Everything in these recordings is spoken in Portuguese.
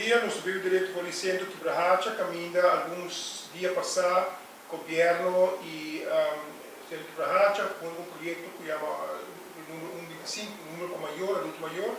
dia, nós vimos direito com o centro de Brahacha, caminha alguns dias passados, o governo e o centro de Brahacha, com um projeto que chama número 125, número maior, adulto maior,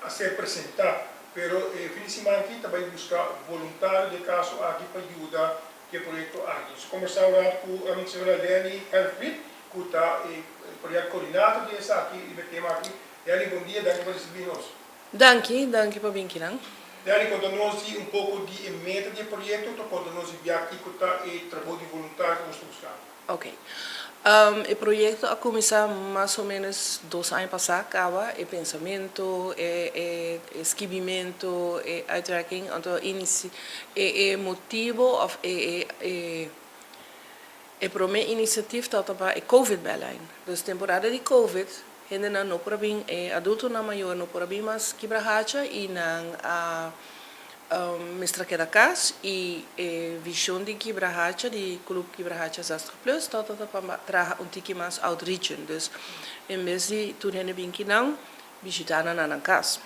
a ser apresentado. Pero, fim de semana aqui, também buscar voluntário de caso aqui para ajudar que o projeto aqui. Nós conversamos com a senhora Leni Helfrit, que está o projeto coordenador desse aqui, e o tema aqui. Leni, bom dia, danke por receber-nos. Danke por vir aqui. Leni, conta-nos um pouco de meta do projeto, então conta-nos aqui que está o trabalho de voluntário que nós estamos buscando. Ok. O projeto a começar mais ou menos 2 anos passados, o pensamento, o escrevimento, o uitwerking, então o motivo, a primeira iniciativa está para a COVID-beleid. Dus temporada de COVID, ainda não para bem adulto na maior, não para bem mais que Brahacha e não mestra que da casa e visão de que Brahacha, de clube que Brahacha Zastro Plus, está para trazer tique mais outreach. Dus em vez de tudo ainda bem que não, visitar na casa.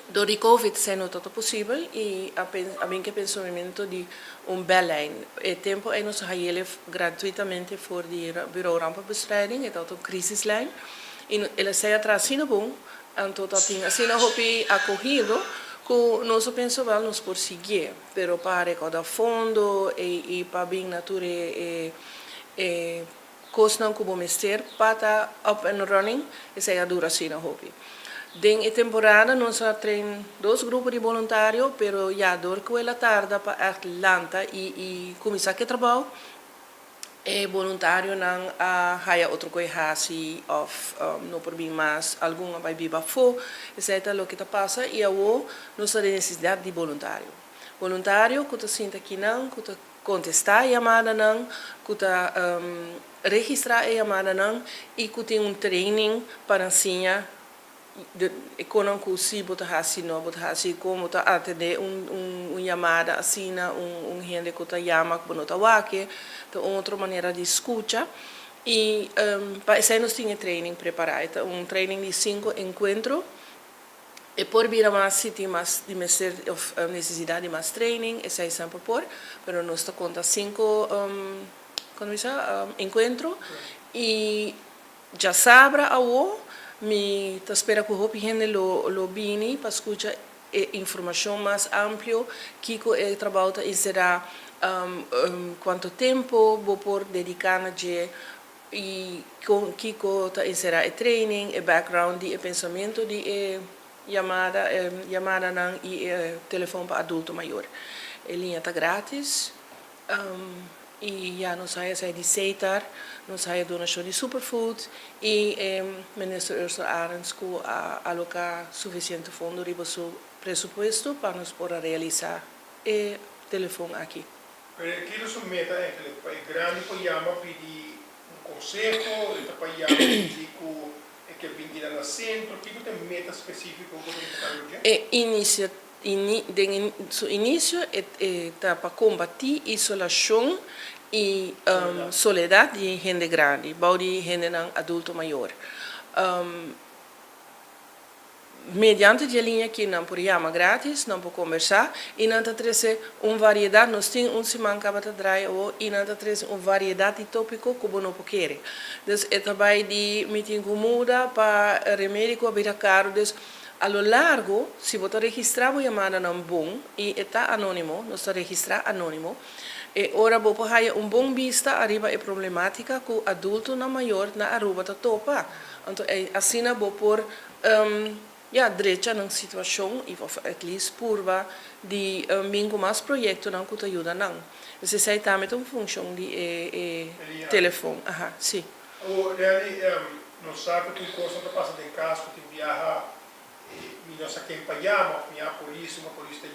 Door die COVID zijn het tot possível e abbiamo que pensamento de beleid. O tempo é nos hajele gratuitamente voor de bureau rampenbestrijding, het auto crisislijn. E ela sai atrás sino bom, então tá tinha assim a hopi acolhido, que nós pensamos nos por seguir, pero para cada fundo e para bem natura coisa não como mestre para up and running, e sai a dura sino hopi. Den temporada nós trein 2 grupos de voluntários, pero já dor que ela tarda para Atlanta e começar que trabalho voluntário não haya outro coisa assim of não por bem mais alguma vai viva fo, etc. o que está passa e eu nós temos necessidade de voluntário que está senta aqui não, que está contestar a chamada não, que está registrar a chamada não e que tem training para ensinar quando se botar assim não botar assim como tá atender chamada assim gente que tá chama que não tá aqui então outra maneira de escuta e para isso nós tinha training preparado training de 5 encontros e por vir mais se tem mais de necessidade de mais training esse é sempre por pero nós está conta 5 encontros e já sabra ao me espera que o hopi gente lo bini para escutar informação mais ampla que o trabalho será quanto tempo vou por dedicar na e que será o training o background de pensamento de chamada não e telefone para adulto maior a linha está grátis e já não sai de aceitar não sai donação de superfood e o ministro Ursula Arens que aloca suficiente fundo de seu presupuesto para nos poder realizar o telefone aqui. Aquilo sua meta é grande para chamar pedir conselho, para chamar pedir que venha no centro, que tem meta específica que você início está para combater isolação e soledade de gente grande, de gente adulto maior. Mediante a linha que não por chama grátis, não por conversar, e não trazer uma variedade, nós temos semana que vai trazer e não trazer uma variedade de tópicos que não quer. Então, é trabalho de meeting muda para remédio que é caro, a lo largo, se você registrar a chamada não bom e está anônimo, nós está registrar anônimo, e ora você vai ter bom vista arriba a problemática que o adulto na maior na Aruba está topa. Então, assim você por direita na situação e at least purva de bingo mais projeto não que te ajuda não. Você sai também uma função de telefone, sim. Nós sabemos que coisa está passando em casa, que viaja nós aqui empanhamos, a polícia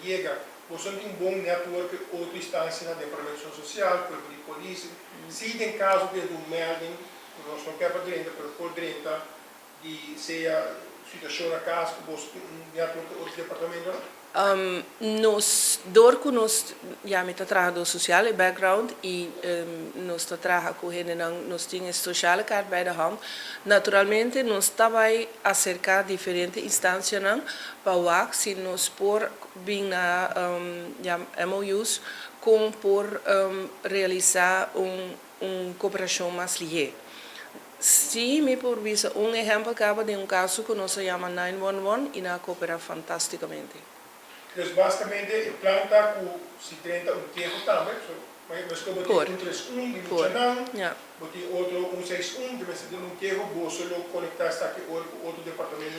chega, você tem bom network, outra instância de prevenção social, corpo de polícia. Se tem caso de melding, nós não queremos dentro, mas por dentro, de seja situação na casa que você já tem outro departamento? Door que nós já me trabalho social e background e nós trabalhamos com ele nós temos sociale kaart bij de hand. Naturalmente nós trabalhamos acerca de diferentes instâncias para ver se nós por bem na MOUs como por realizar cooperação mais ligeira. Sim, me por visa exemplo acaba de caso que nós chamamos 911 e na coopera fantasticamente. Dus basicamente o plano está com 50 tempo também, mas como tem 131 de Luchanang, tem outro 161 de mas tem tempo você lo conectar está aqui outro departamento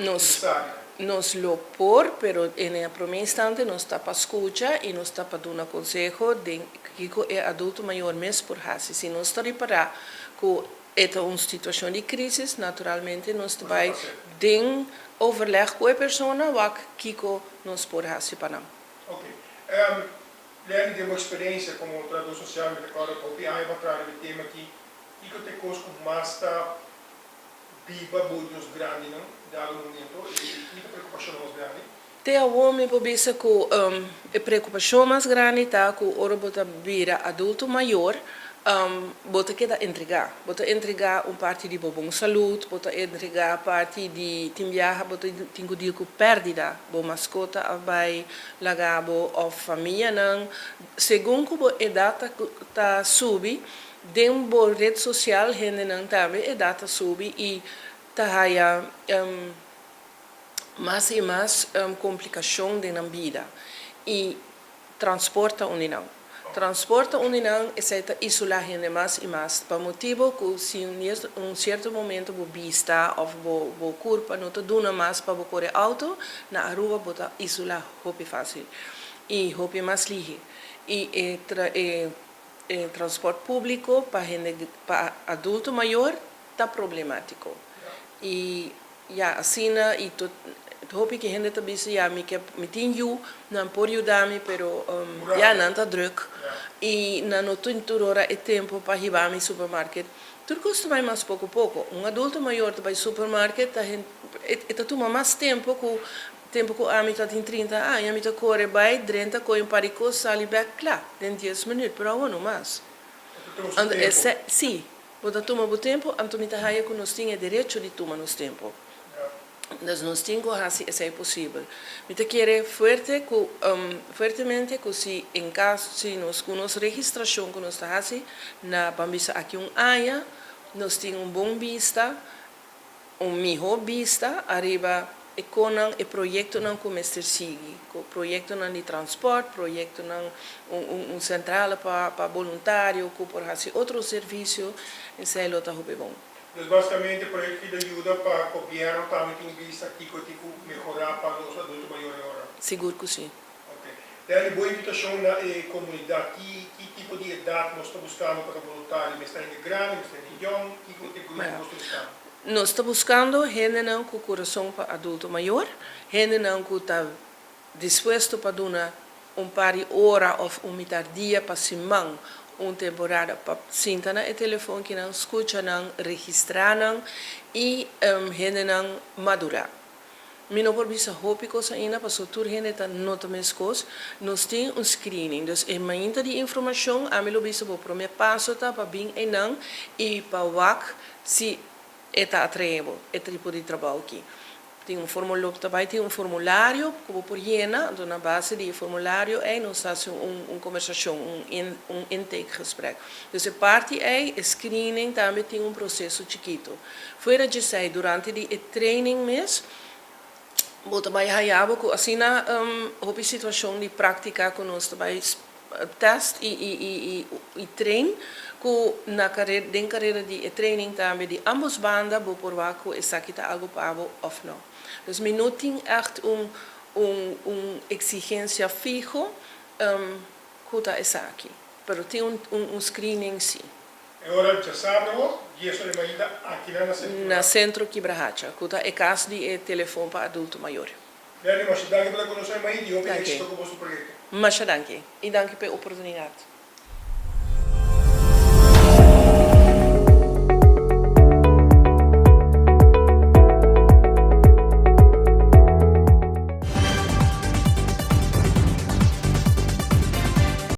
necessário. Nós lo por, pero en el primer instante nós está para escuchar e nós está para dar um conselho de que é adulto maior mesmo por hasi. Se nós está reparar que é uma situação de crise, naturalmente nós vai den overleg com a pessoa que nós por hasi para nós. Ok. Lei de uma experiência como trabalhador social, me recordo que o PI vai trazer o tema aqui, que te coisa com mais está viva muito grande, não? Dado momento, e que preocupação mais grande? Te avome po bisa ko preocupação mais grande tá ko ora bota vira adulto maior bota queda entregar parte de bom saúde, bota entregar parte de timbiaha, bota tingo dia ko perdida bo mascota vai lagabo of família não segundo ko edata ta subi dem bo rede social rende não também edata subi e ta haya mais e mais complicação de na vida e transporta não é isolar gente mais e mais para motivo que se um certo momento o vista ou o curva não te dá mais para correr auto na rua bota isolar hopi fácil e hopi mais ligeiro e transporte público para adulto maior tá problemático e assim e hoop que a gente também se chama que me tinha não pode ajudar-me, pero não está druk e não tenho toda hora tempo para ir ao supermercado. Tudo custa mais pouco. Adulto maior vai ao supermercado está toma mais tempo que a mim está em 30 anos, a mim está corre vai 30 com parico sali back claro, em 10 minutos, pero não mais. Sim, quando toma o tempo, então me está aí que nós temos direito de tomar nosso tempo. Nós não temos assim, isso é possível. Me quero fortemente que se em caso se nós com nossa registração que nós está assim na bambisa aqui ano, nós temos bom vista, melhor vista arriba e com o projeto não começa a seguir, o projeto não de transporte, projeto não central para voluntário, por assim outro serviço, isso é o que é bom. Dus basicamente o projeto de ajuda para o governo também tem vista aqui que melhorar para os adultos maiores agora. Seguro que sim. Ok. Daí boa invitação na comunidade, que tipo de idade nós estamos buscando para voluntário? Mas está em grande, mas está em young, que tipo de grupo nós estamos buscando? Nós estamos buscando gente com coração para adulto maior, gente que está disposto para dar par de horas ou metade dia para semana temporada para sentar no telefone que não escuta, não registrar e gente não madurar. Mi não por visa hopi coisa ainda para sotur gente está nota mais coisa. Nós temos screening, dus em muita de informação a mim lo visa o primeiro passo tá para bem e não e para wak se está atraído este tipo de trabalho aqui. Tem formulário também tem formulário como por llena, então na base de formulário é nós fazemos conversação, intake gesprek. Dus a parte é screening também tem processo chiquito. Fora de sair durante de training mesmo, vou também hayabo que assim na situação de prática que nós também test e trein que na carreira de training também de ambos bandas vou provar que essa aqui está algo para ou não. Dus men não tem echt exigência fijo que está essa aqui, mas tem screening sim. Agora já sábado, dia sobre ainda aqui na centro Quibrahacha, que está é caso de telefone para adulto maior. Bem, mas danke pela conosco mais e eu penso que estou com o projeto. Mas danke e danke pela oportunidade.